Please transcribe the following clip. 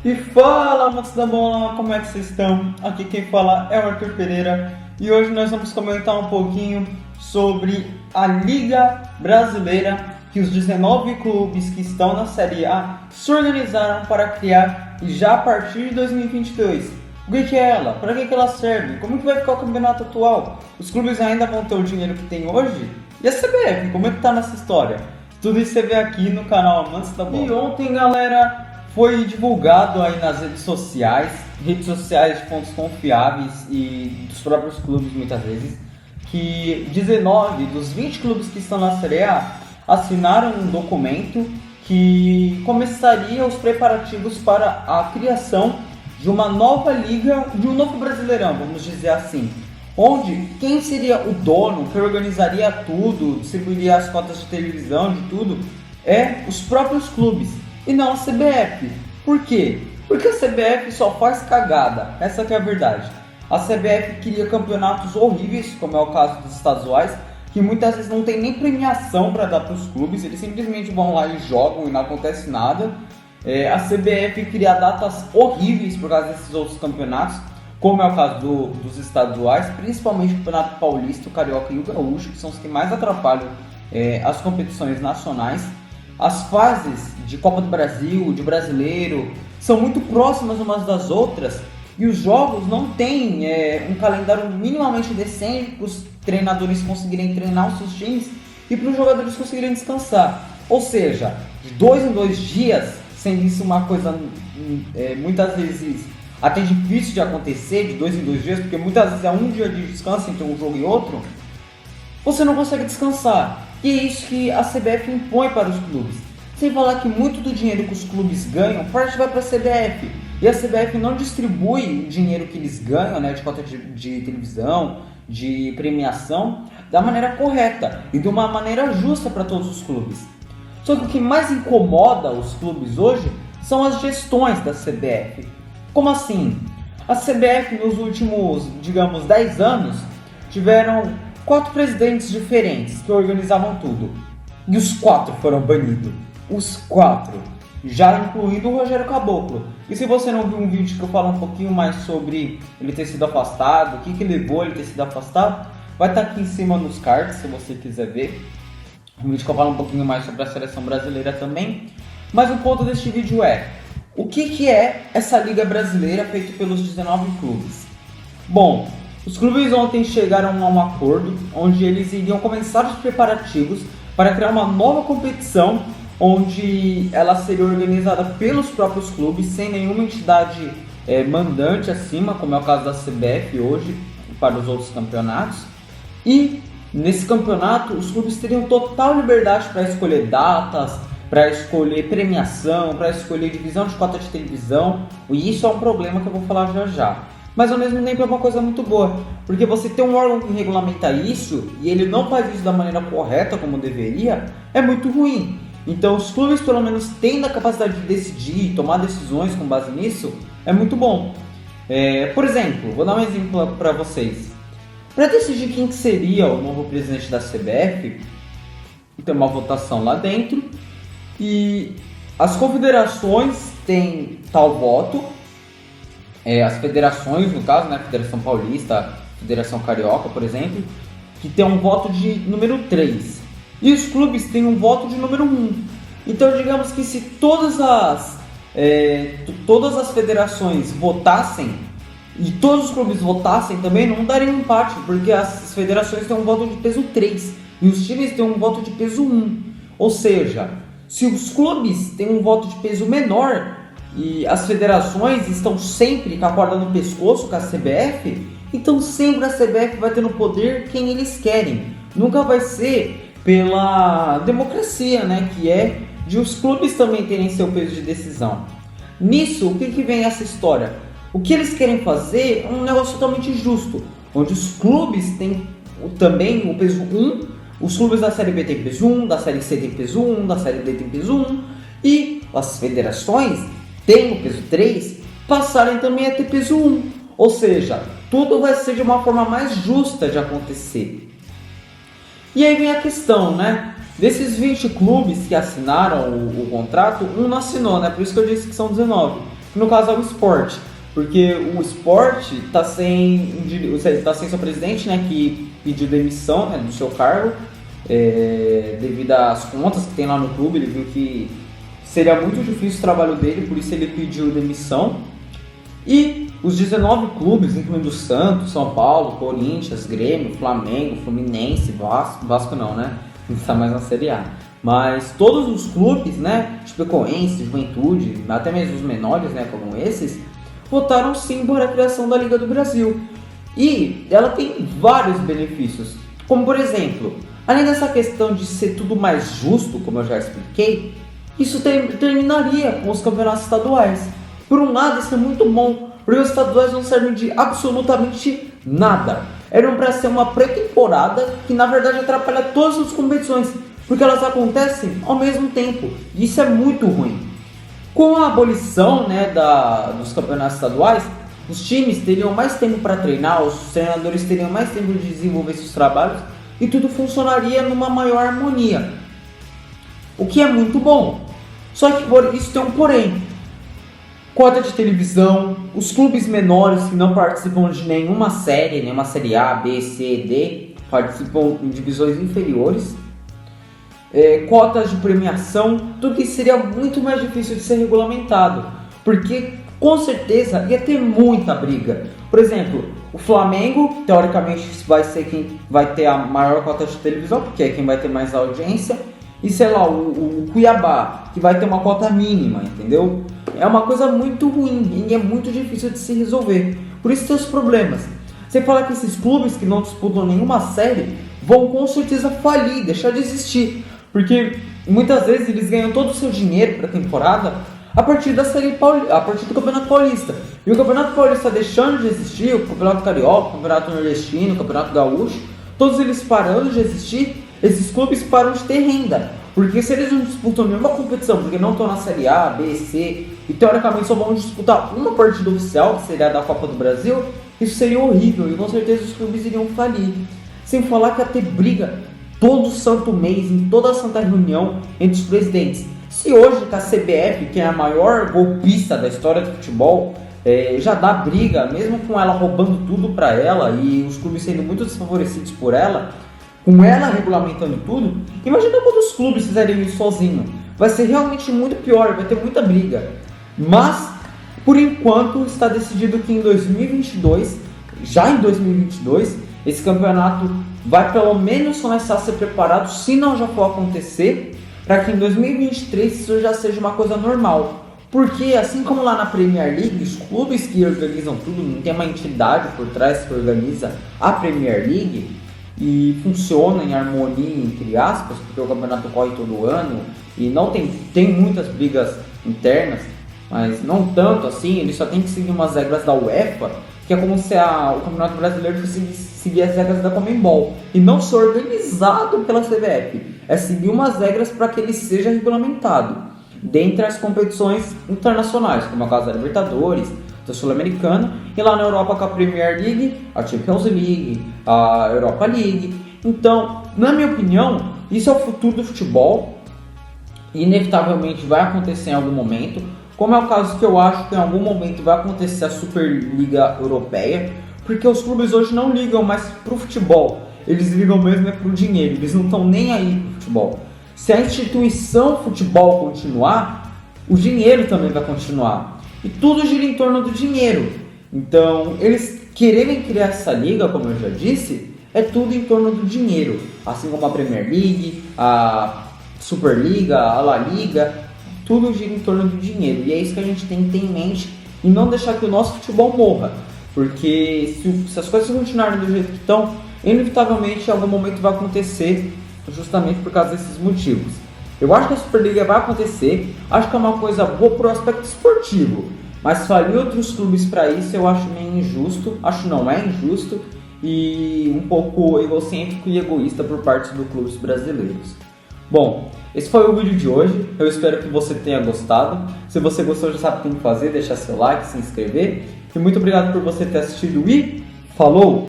E fala, amantes da bola, como é que vocês estão? Aqui quem fala é o Arthur Pereira e hoje nós vamos comentar um pouquinho sobre a Liga Brasileira que os 19 clubes que estão na Série A se organizaram para criar e já a partir de 2022. O que é ela? Para que ela serve? Como que vai ficar o campeonato atual? Os clubes ainda vão ter o dinheiro que tem hoje? E a CBF, como é que tá nessa história? Tudo isso você vê aqui no canal Amantes da Bola. E ontem, galera, foi divulgado aí nas redes sociais de fontes confiáveis e dos próprios clubes muitas vezes, que 19 dos 20 clubes que estão na Série A assinaram um documento que começaria os preparativos para a criação de uma nova liga, de um novo Brasileirão, vamos dizer assim, onde quem seria o dono, que organizaria tudo, distribuiria as cotas de televisão, de tudo, é os próprios clubes e não a CBF. Por quê? Porque a CBF só faz cagada, essa que é a verdade. A CBF cria campeonatos horríveis, como é o caso dos estaduais, que muitas vezes não tem nem premiação para dar para os clubes, eles simplesmente vão lá e jogam e não acontece nada. A CBF cria datas horríveis por causa desses outros campeonatos, como é o caso dos estaduais, principalmente o Campeonato Paulista, o Carioca e o Gaúcho, que são os que mais atrapalham as competições nacionais. As fases de Copa do Brasil, de Brasileiro, são muito próximas umas das outras e os jogos não têm um calendário minimamente decente para os treinadores conseguirem treinar os seus times e para os jogadores conseguirem descansar. Ou seja, de 2 em 2 dias, sendo isso uma coisa muitas vezes até difícil de acontecer, de 2 em 2 dias, porque muitas vezes é um dia de descanso entre um jogo e outro, você não consegue descansar. E é isso que a CBF impõe para os clubes. Sem falar que muito do dinheiro que os clubes ganham, parte vai para a CBF. E a CBF não distribui o dinheiro que eles ganham, né, de cota de televisão, de premiação, da maneira correta e de uma maneira justa para todos os clubes. Só que o que mais incomoda os clubes hoje são as gestões da CBF. Como assim? A CBF nos últimos, digamos, 10 anos, tiveram 4 presidentes diferentes que organizavam tudo. E os 4 foram banidos. Os 4. Já incluindo o Rogério Caboclo. E se você não viu um vídeo que eu falo um pouquinho mais sobre ele ter sido afastado, o que levou ele ter sido afastado, vai estar aqui em cima nos cards, se você quiser ver. Um vídeo que eu falo um pouquinho mais sobre a seleção brasileira também. Mas o ponto deste vídeo é: o que é essa Liga Brasileira feita pelos 19 clubes? Bom, os clubes ontem chegaram a um acordo onde eles iriam começar os preparativos para criar uma nova competição onde ela seria organizada pelos próprios clubes, sem nenhuma entidade mandante acima, como é o caso da CBF hoje, para os outros campeonatos. E nesse campeonato, os clubes teriam total liberdade para escolher datas, para escolher premiação, para escolher divisão de cota de televisão. E isso é um problema que eu vou falar já já. Mas ao mesmo tempo é uma coisa muito boa, porque você tem um órgão que regulamenta isso e ele não faz isso da maneira correta como deveria, é muito ruim. Então os clubes pelo menos tendo a capacidade de decidir, tomar decisões com base nisso, é muito bom. Por exemplo, vou dar um exemplo para vocês. Para decidir quem que seria o novo presidente da CBF, tem uma votação lá dentro e as confederações têm tal voto. As federações, no caso, né, Federação Paulista, Federação Carioca, por exemplo, que tem um voto de número 3. E os clubes têm um voto de número 1. Então, digamos que se todas as federações votassem e todos os clubes votassem também, não daria um empate, porque as federações têm um voto de peso 3 e os times têm um voto de peso 1. Ou seja, se os clubes têm um voto de peso menor e as federações estão sempre com a corda no pescoço com a CBF, então sempre a CBF vai ter no poder quem eles querem. Nunca vai ser pela democracia, né, que é de os clubes também terem seu peso de decisão. Nisso, o que vem essa história? O que eles querem fazer é um negócio totalmente justo, onde os clubes têm também o peso 1, os clubes da Série B têm peso 1, da Série C tem peso 1, da Série D tem peso 1, e as federações têm o peso 3, passarem também a ter peso 1. Ou seja, tudo vai ser de uma forma mais justa de acontecer. E aí vem a questão, né? Desses 20 clubes que assinaram o contrato, um não assinou, né? Por isso que eu disse que são 19. que no caso é o Sport, porque o Sport está sem seu presidente, né, que pediu demissão, né, do seu cargo, devido às contas que tem lá no clube. Ele viu que seria muito difícil o trabalho dele, por isso ele pediu demissão. E os 19 clubes, incluindo Santos, São Paulo, Corinthians, Grêmio, Flamengo, Fluminense, Vasco não, né? Não está mais na Série A. Mas todos os clubes, né? Chapecoense, Juventude, até mesmo os menores, né? Como esses, votaram sim por a criação da Liga do Brasil. E ela tem vários benefícios. Como por exemplo, além dessa questão de ser tudo mais justo, como eu já expliquei, isso terminaria com os campeonatos estaduais. Por um lado, isso é muito bom, porque os estaduais não servem de absolutamente nada. Eram para ser uma pré-temporada que na verdade atrapalha todas as competições, porque elas acontecem ao mesmo tempo, e isso é muito ruim. Com a abolição, né, dos campeonatos estaduais, os times teriam mais tempo para treinar, os treinadores teriam mais tempo de desenvolver seus trabalhos, e tudo funcionaria numa maior harmonia, o que é muito bom. Só que isso tem um porém. Cota de televisão, os clubes menores que não participam de nenhuma série A, B, C, D, participam em divisões inferiores, cotas de premiação, tudo isso seria muito mais difícil de ser regulamentado, porque com certeza ia ter muita briga. Por exemplo, o Flamengo, teoricamente, vai ser quem vai ter a maior cota de televisão, porque é quem vai ter mais audiência, e sei lá, o Cuiabá, que vai ter uma cota mínima, entendeu? É uma coisa muito ruim e é muito difícil de se resolver. Por isso tem os problemas. Você fala que esses clubes que não disputam nenhuma série vão com certeza falir, deixar de existir. Porque muitas vezes eles ganham todo o seu dinheiro para a temporada a partir a partir do Campeonato Paulista. E o Campeonato Paulista deixando de existir, o Campeonato Carioca, o Campeonato Nordestino, o Campeonato Gaúcho, todos eles parando de existir, esses clubes param de ter renda. Porque se eles não disputam nenhuma competição, porque não estão na Série A, B, C, e teoricamente só vão disputar uma partida oficial, que seria a da Copa do Brasil, isso seria horrível e com certeza os clubes iriam falir. Sem falar que ia ter briga todo santo mês, em toda santa reunião, entre os presidentes. Se hoje que a CBF, que é a maior golpista da história do futebol, já dá briga, mesmo com ela roubando tudo para ela e os clubes sendo muito desfavorecidos por ela, com ela regulamentando tudo, imagina quando os clubes fizerem isso sozinhos. Vai ser realmente muito pior, vai ter muita briga. Mas, por enquanto, está decidido que em 2022, já em 2022, esse campeonato vai pelo menos começar a ser preparado, se não já for acontecer, para que em 2023 isso já seja uma coisa normal. Porque, assim como lá na Premier League, os clubes que organizam tudo, não tem uma entidade por trás que organiza a Premier League, e funciona em harmonia, entre aspas, porque o campeonato corre todo ano e não tem muitas brigas internas, mas não tanto assim. Ele só tem que seguir umas regras da UEFA, que é como se o Campeonato Brasileiro fosse seguir as regras da Conmebol e não ser organizado pela CBF, é seguir umas regras para que ele seja regulamentado dentre as competições internacionais, como é o caso da Libertadores, da Sul-Americana, e lá na Europa com a Premier League, a Champions League, a Europa League. Então, na minha opinião, isso é o futuro do futebol e inevitavelmente vai acontecer em algum momento, como é o caso que eu acho que em algum momento vai acontecer a Superliga Europeia, porque os clubes hoje não ligam mais pro futebol, eles ligam mesmo pro dinheiro, eles não estão nem aí pro futebol. Se a instituição futebol continuar, o dinheiro também vai continuar. E tudo gira em torno do dinheiro. Então, eles quererem criar essa liga, como eu já disse, é tudo em torno do dinheiro. Assim como a Premier League, a Superliga, a La Liga, tudo gira em torno do dinheiro. E é isso que a gente tem que ter em mente e não deixar que o nosso futebol morra. Porque se as coisas continuarem do jeito que estão, inevitavelmente em algum momento vai acontecer justamente por causa desses motivos. Eu acho que a Superliga vai acontecer, acho que é uma coisa boa pro aspecto esportivo, mas falir outros clubes para isso eu acho meio injusto, não é injusto e um pouco egocêntrico e egoísta por parte dos clubes brasileiros. Bom, esse foi o vídeo de hoje, eu espero que você tenha gostado. Se você gostou, já sabe o que tem que fazer, deixar seu like, se inscrever. E muito obrigado por você ter assistido e falou!